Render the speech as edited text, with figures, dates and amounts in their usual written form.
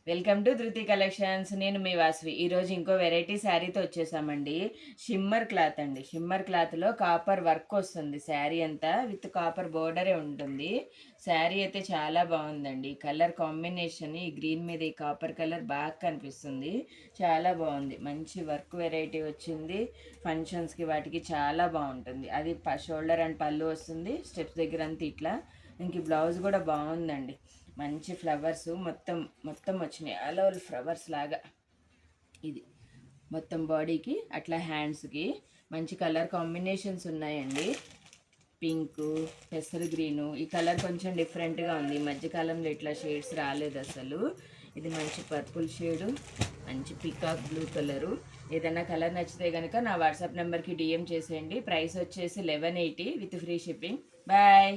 Welcome to ధృతి collections. నేను మీ వాసవి. ఈరోజు ఇంకో వెరైటీ శారీతో వచ్చేసామండి. షిమ్మర్ క్లాత్ అండి. షిమ్మర్ క్లాత్లో కాపర్ వర్క్ వస్తుంది. శారీ అంతా విత్ కాపర్ బోర్డరే ఉంటుంది. శారీ అయితే చాలా బాగుందండి. కలర్ కాంబినేషన్ ఈ గ్రీన్ మీద ఈ కాపర్ కలర్ బాగా కనిపిస్తుంది. చాలా బాగుంది. మంచి వర్క్ వెరైటీ వచ్చింది. ఫంక్షన్స్కి వాటికి చాలా బాగుంటుంది. అది షోల్డర్ అండ్ పళ్ళు వస్తుంది. స్టెప్స్ దగ్గర అంతా ఇట్లా. ఇంక బ్లౌజ్ కూడా బాగుందండి. మంచి ఫ్లవర్స్ మొత్తం వచ్చినాయి. ఆల్ ఓవర్ ఫ్లవర్స్ లాగా. ఇది మొత్తం బాడీకి అట్లా హ్యాండ్స్కి మంచి కలర్ కాంబినేషన్స్ ఉన్నాయండి. పింకు, పెసరు గ్రీను. ఈ కలర్ కొంచెం డిఫరెంట్గా ఉంది. ఈ మధ్యకాలంలో ఇట్లా షేడ్స్ రాలేదు అసలు. ఇది మంచి పర్పుల్ షేడు, మంచి పికాక్ బ్లూ కలరు. ఏదైనా కలర్ నచ్చితే కనుక నా వాట్సాప్ నెంబర్కి డిఎం చేసేయండి. ప్రైస్ వచ్చేసి 1180 విత్ ఫ్రీ షిప్పింగ్. బాయ్.